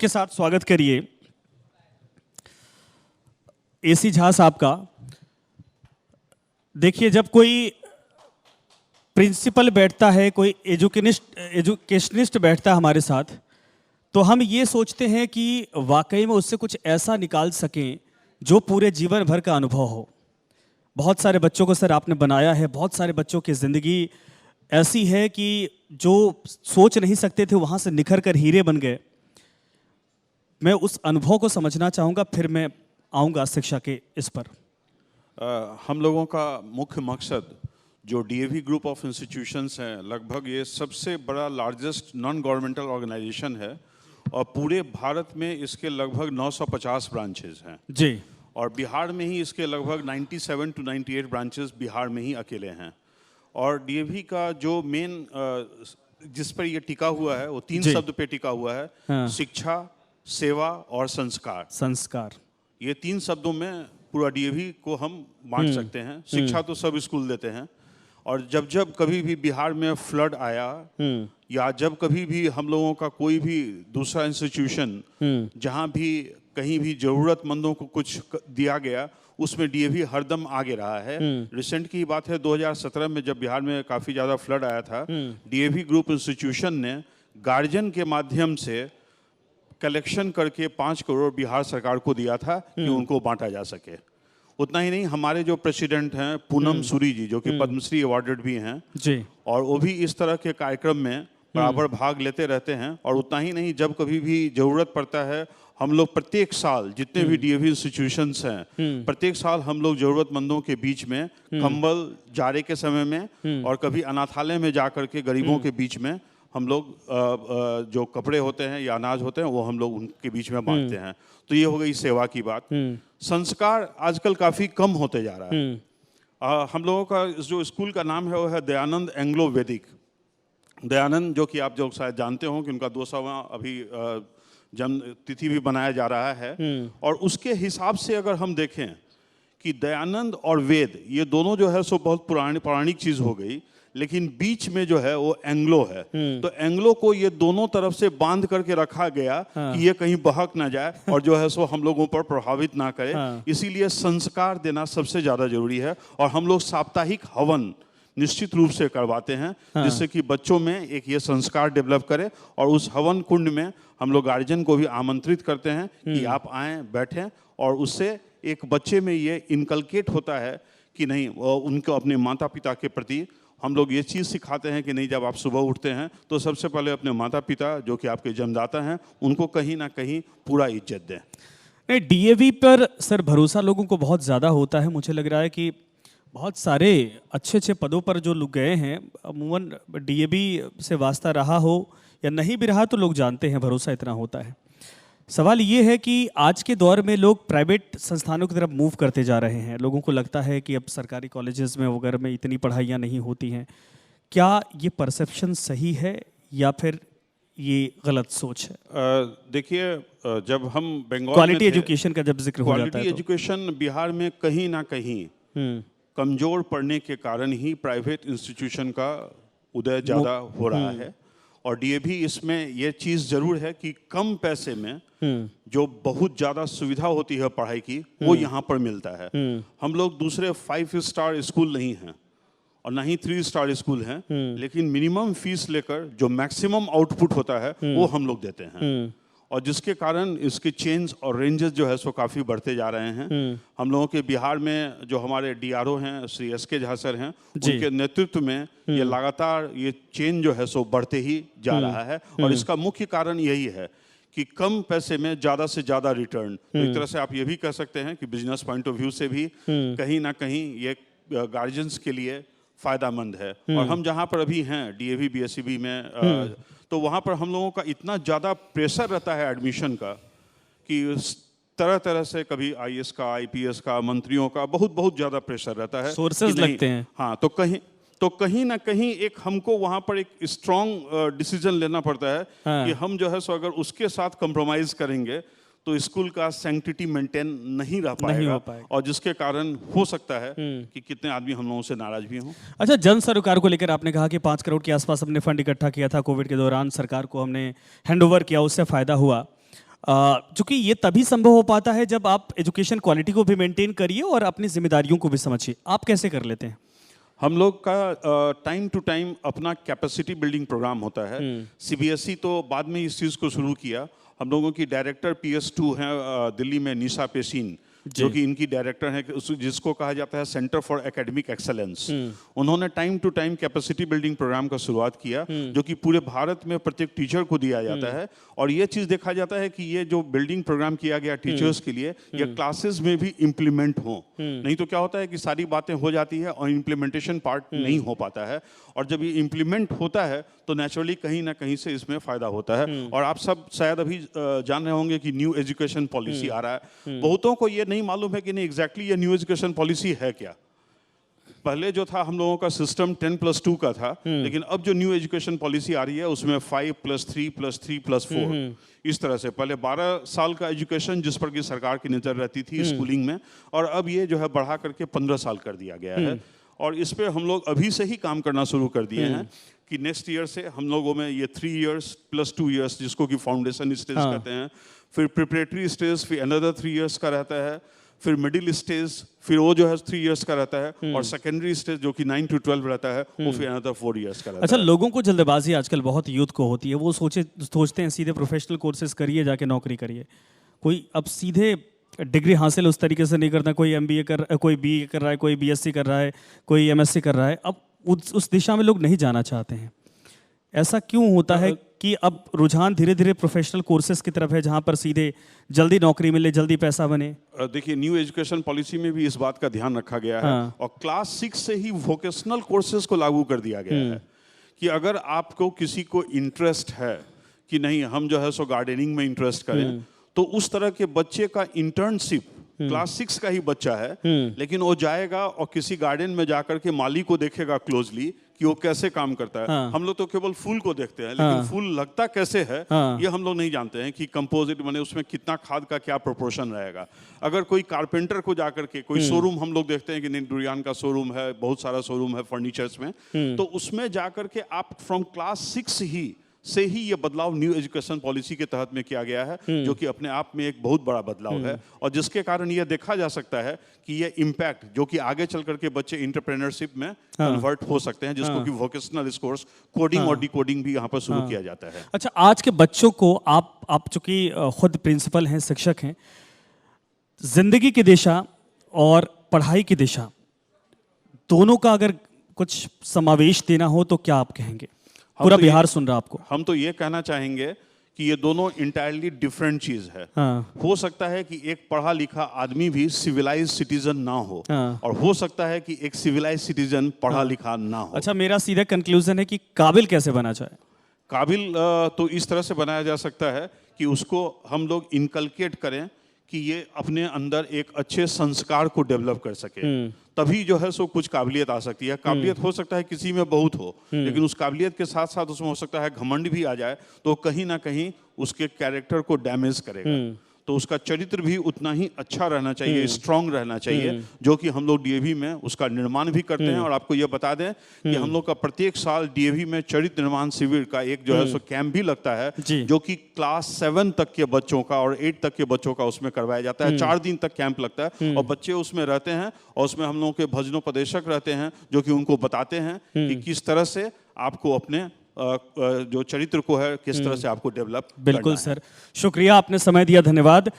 के साथ स्वागत करिए एसी झा साहब का। देखिए, जब कोई प्रिंसिपल बैठता है, कोई एजुकेशनिस्ट बैठता है हमारे साथ, तो हम ये सोचते हैं कि वाकई में उससे कुछ ऐसा निकाल सकें जो पूरे जीवन भर का अनुभव हो। बहुत सारे बच्चों को सर आपने बनाया है, बहुत सारे बच्चों की ज़िंदगी ऐसी है कि जो सोच नहीं सकते थे वहाँ से निखर कर हीरे बन गए। मैं उस अनुभव को समझना चाहूँगा, फिर मैं आऊँगा शिक्षा के इस पर। हम लोगों का मुख्य मकसद जो डीएवी ग्रुप ऑफ इंस्टीट्यूशंस हैं, लगभग ये सबसे बड़ा लार्जेस्ट नॉन गवर्नमेंटल ऑर्गेनाइजेशन है और पूरे भारत में इसके लगभग 950 ब्रांचेज हैं जी। और बिहार में ही इसके लगभग 97 to 98 ब्रांचेस बिहार में ही अकेले हैं। और डीएवी का जो मेन जिस पर ये टिका हुआ है वो तीन शब्द पे टिका हुआ है। हाँ। शिक्षा, सेवा और संस्कार। ये तीन शब्दों में पूरा डीएवी को हम बांट सकते हैं। शिक्षा तो सब स्कूल देते हैं और जब जब कभी भी बिहार में फ्लड आया या जब कभी भी हम लोगों का कोई भी दूसरा इंस्टीट्यूशन जहां भी कहीं भी जरूरतमंदों को कुछ दिया गया, उसमें डीएवी हरदम आगे रहा है। रिसेंट की बात है, 2017 में जब बिहार में काफी ज्यादा फ्लड आया था, डीएवी ग्रुप इंस्टीट्यूशन ने गार्जियन के माध्यम से कलेक्शन करके 5 करोड़ बिहार सरकार को दिया था कि उनको बांटा जा सके। उतना ही नहीं, हमारे जो प्रेसिडेंट हैं पूनम सूरी जी, जो कि पद्मश्री अवार्डेड भी हैं जी, और वो भी इस तरह के कार्यक्रम में बराबर भाग लेते रहते हैं। और उतना ही नहीं, जब कभी भी जरूरत पड़ता है, हम लोग प्रत्येक साल जितने भी डीएवी इंस्टीट्यूशंस हैं, प्रत्येक साल हम लोग जरूरतमंदों के बीच में कंबल जाड़े के समय में और कभी अनाथालय में जाकर के गरीबों के बीच में हम लोग जो कपड़े होते हैं या अनाज होते हैं वो हम लोग उनके बीच में बांटते हैं। तो ये हो गई सेवा की बात। संस्कार आजकल काफी कम होते जा रहा है। हम लोगों का जो स्कूल का नाम है वो है दयानंद एंग्लो वैदिक। दयानंद, जो कि आप जो शायद जानते हो कि उनका 200वां अभी जन्म तिथि भी बनाया जा रहा है। और उसके हिसाब से अगर हम देखें कि दयानंद और वेद ये दोनों जो है सो बहुत पौराणिक चीज हो गई, लेकिन बीच में जो है वो एंग्लो है। तो एंग्लो को ये दोनों तरफ से बांध करके रखा गया कि ये कहीं बहक ना जाए और जो है सो हम लोगों पर प्रभावित ना करे। इसीलिए संस्कार देना सबसे ज्यादा जरूरी है और हम लोग साप्ताहिक हवन निश्चित रूप से करवाते हैं, जिससे कि बच्चों में एक ये संस्कार डेवलप करे। और उस हवन कुंड में हम लोग गार्जियन को भी आमंत्रित करते हैं कि आप आएं, बैठें, और उससे एक बच्चे में ये इनकलकेट होता है कि नहीं, उनको अपने माता पिता के प्रति हम लोग ये चीज़ सिखाते हैं कि नहीं, जब आप सुबह उठते हैं तो सबसे पहले अपने माता पिता जो कि आपके जन्मदाता हैं उनको कहीं ना कहीं पूरा इज्जत दें। नहीं, डीएवी पर सर भरोसा लोगों को बहुत ज़्यादा होता है। मुझे लग रहा है कि बहुत सारे अच्छे अच्छे पदों पर जो लोग गए हैं, अमूमन डीएवी से वास्ता रहा हो या नहीं भी रहा तो लोग जानते हैं, भरोसा इतना होता है। सवाल ये है कि आज के दौर में लोग प्राइवेट संस्थानों की तरफ मूव करते जा रहे हैं। लोगों को लगता है कि अब सरकारी कॉलेजेस में वगैरह में इतनी पढ़ाइयाँ नहीं होती हैं। क्या ये परसेप्शन सही है या फिर ये गलत सोच है? देखिए, जब हम बंगाल क्वालिटी एजुकेशन का जब जिक्र हो जाता है, क्वालिटी एजुकेशन बिहार में कहीं ना कहीं कमजोर पड़ने के कारण ही प्राइवेट इंस्टीट्यूशन का उदय ज़्यादा हो रहा है। और डीएवी इसमें यह चीज़ जरूर है कि कम पैसे में जो बहुत ज़्यादा सुविधा होती है पढ़ाई की, वो यहाँ पर मिलता है। हम लोग दूसरे 5 स्टार स्कूल नहीं हैं और ना ही 3 स्टार स्कूल हैं, लेकिन मिनिमम फीस लेकर जो मैक्सिमम आउटपुट होता है वो हम लोग देते हैं। और जिसके कारण इसके चेंज और रेंजेस जो है सो काफ़ी बढ़ते जा रहे हैं। हम लोगों के बिहार में जो हमारे डीआरओ हैं श्री एसके झा सर हैं, उनके नेतृत्व में ये लगातार ये चेंज जो है सो बढ़ते ही जा रहा है। और इसका मुख्य कारण यही है कि कम पैसे में ज़्यादा से ज़्यादा रिटर्न। तो एक तरह से आप ये भी कह सकते हैं कि बिजनेस पॉइंट ऑफ व्यू से भी कहीं ना कहीं ये गार्जियंस के लिए फ़ायदामंद है। और हम जहाँ पर अभी हैं डीएवी बीएससीबी में, तो वहाँ पर हम लोगों का इतना ज़्यादा प्रेशर रहता है एडमिशन का कि तरह तरह से कभी आईएएस का, आईपीएस का, मंत्रियों का बहुत ज़्यादा प्रेशर रहता है, सोर्सेज लगते हैं। हाँ, तो कहीं ना कहीं एक हमको वहाँ पर एक स्ट्रॉन्ग डिसीजन लेना पड़ता है कि हम जो है सो अगर उसके साथ कंप्रोमाइज़ करेंगे तो स्कूल का सैंक्टिटी मेंटेन नहीं रह पाएगा और जिसके कारण हो सकता है कि कितने आदमी हम लोगों से नाराज भी हों। अच्छा, जन सरोकार को लेकर आपने कहा कि 5 करोड़ के आसपास हमने फंड इकट्ठा किया था, कोविड के दौरान सरकार को हमने हैंडओवर किया, उससे फ़ायदा हुआ। चूंकि ये तभी संभव हो पाता है जब आप एजुकेशन क्वालिटी को भी मेंटेन करिए और अपनी जिम्मेदारियों को भी समझिए। आप कैसे कर लेते हैं? हम लोग का टाइम टू टाइम अपना कैपेसिटी बिल्डिंग प्रोग्राम होता है। सीबीएसई तो बाद में इस चीज़ को शुरू किया। हम लोगों की डायरेक्टर PS2 हैं दिल्ली में, निशा पेशीन, जो कि इनकी डायरेक्टर हैं, जिसको कहा जाता है सेंटर फॉर एकेडमिक एक्सेलेंस। उन्होंने time to time capacity building programme का शुरुआत किया, जो कि पूरे भारत में प्रत्येक टीचर को दिया जाता है। और ये चीज़ देखा जाता है कि ये जो बिल्डिंग प्रोग्राम किया गया टीचर्स के लिए, ये क्लासेस में भी इम्प्लीमेंट हो। नहीं तो क्या होता है कि सारी बातें हो जाती है और इम्प्लीमेंटेशन पार्ट नहीं हो पाता है। और जब ये इम्प्लीमेंट होता है तो नेचुरली कहीं ना कहीं से इसमें फ़ायदा होता है। और आप सब शायद अभी जान रहे होंगे कि न्यू एजुकेशन पॉलिसी आ रहा है। बहुतों को ये नहीं मालूम है कि नहीं एग्जैक्टली ये न्यू एजुकेशन पॉलिसी है क्या। पहले जो था हम लोगों का सिस्टम 10+2 का था, लेकिन अब जो न्यू एजुकेशन पॉलिसी आ रही है उसमें 5+3+3+4 इस तरह से। पहले 12 साल का एजुकेशन जिस पर कि सरकार की नज़र रहती थी स्कूलिंग में, और अब ये जो है बढ़ा करके 15 साल कर दिया गया है। और इस पे हम लोग अभी से ही काम करना शुरू कर दिए हैं कि नेक्स्ट ईयर से हम लोगों में ये 3 years + 2 years जिसको कि फाउंडेशन स्टेज कहते हैं, फिर प्रिपरेटरी स्टेज फिर अनदर 3 years का रहता है, फिर मिडिल स्टेज फिर वो जो है 3 years का रहता है, और सेकेंडरी स्टेज जो कि 9 to 12 रहता है वो फिर अनदर 4 years का रहता अच्छा, है। लोगों को जल्दबाजी आजकल बहुत यूथ को होती है, वो सोचते हैं सीधे प्रोफेशनल कोर्सेज करिए, जाके नौकरी करिए। कोई अब सीधे डिग्री हासिल उस तरीके से नहीं करता, कोई MBA कोई BA कर रहा है, कोई BSc कर रहा है, कोई MSc कर रहा है। अब उस दिशा में लोग नहीं जाना चाहते हैं। ऐसा क्यों होता है कि अब रुझान धीरे धीरे प्रोफेशनल कोर्सेज की तरफ है, जहां पर सीधे जल्दी नौकरी मिले, जल्दी पैसा बने? देखिए, न्यू एजुकेशन पॉलिसी में भी इस बात का ध्यान रखा गया है। और क्लास 6 से ही वोकेशनल कोर्सेज को लागू कर दिया गया है कि अगर आपको किसी को इंटरेस्ट है कि नहीं हम जो है सो गार्डनिंग में इंटरेस्ट करें, तो उस तरह के बच्चे का इंटर्नशिप, क्लास 6 का ही बच्चा है लेकिन वो जाएगा और किसी गार्डन में जाकर के माली को देखेगा क्लोजली कि वो कैसे काम करता है। हम लोग तो केवल फूल को देखते हैं, लेकिन फूल लगता कैसे है ये हम लोग नहीं जानते हैं कि कंपोजिट माने उसमें कितना खाद का क्या प्रोपोर्शन रहेगा। अगर कोई कारपेंटर को जाकर के कोई शोरूम हम लोग देखते हैं कि नहीं डुरियान का शोरूम है, बहुत सारा शोरूम है फर्नीचर्स में, तो उसमें जाकर के आप फ्रॉम क्लास 6 से ही ये बदलाव न्यू एजुकेशन पॉलिसी के तहत में किया गया है, जो कि अपने आप में एक बहुत बड़ा बदलाव है। और जिसके कारण ये देखा जा सकता है कि ये इम्पैक्ट जो कि आगे चल करके बच्चे इंटरप्रेन्योरशिप में कन्वर्ट हो सकते हैं, जिसको कि वोकेशनल कोर्स कोडिंग और डिकोडिंग भी यहाँ पर शुरू किया जाता है। अच्छा, आज के बच्चों को आप चूंकि खुद प्रिंसिपल हैं, शिक्षक हैं, जिंदगी की दिशा और पढ़ाई की दिशा दोनों का अगर कुछ समावेश देना हो तो क्या आप कहेंगे? पूरा बिहार सुन रहा आपको। हम तो ये कहना चाहेंगे कि ये दोनों इंटायरली डिफरेंट चीज है। हो सकता है कि एक पढ़ा लिखा आदमी भी सिविलाइज सिटीजन ना हो, और हो सकता है कि एक सिविलाइज सिटीजन पढ़ा लिखा ना हो। अच्छा, मेरा सीधा कंक्लूजन है कि काबिल कैसे बना जाए? काबिल तो इस तरह से बनाया जा सकता है कि उसको हम लोग इनकलकेट करें कि ये अपने अंदर एक अच्छे संस्कार को डेवलप कर सके, तभी जो है सो कुछ काबिलियत आ सकती है। काबिलियत हो सकता है किसी में बहुत हो, लेकिन उस काबिलियत के साथ साथ उसमें हो सकता है घमंड भी आ जाए, तो कहीं ना कहीं उसके कैरेक्टर को डैमेज करेगा। तो उसका चरित्र भी उतना ही अच्छा रहना चाहिए, स्ट्रांग रहना चाहिए, जो कि हम लोग DAV में उसका निर्माण भी करते हैं। और आपको यह बता दें कि हम लोग का प्रत्येक साल DAV में चरित्र निर्माण शिविर का एक जो है सो कैंप भी लगता है, जो कि क्लास 7 तक के बच्चों का और 8 तक के बच्चों का उसमें करवाया जाता है। 4 दिन तक कैंप लगता है और बच्चे उसमें रहते हैं, और उसमें हम लोगों के भजनोपदेशक रहते हैं जो कि उनको बताते हैं कि किस तरह से आपको अपने जो चरित्र को है किस तरह से आपको डेवलप। बिल्कुल सर, शुक्रिया, आपने समय दिया, धन्यवाद।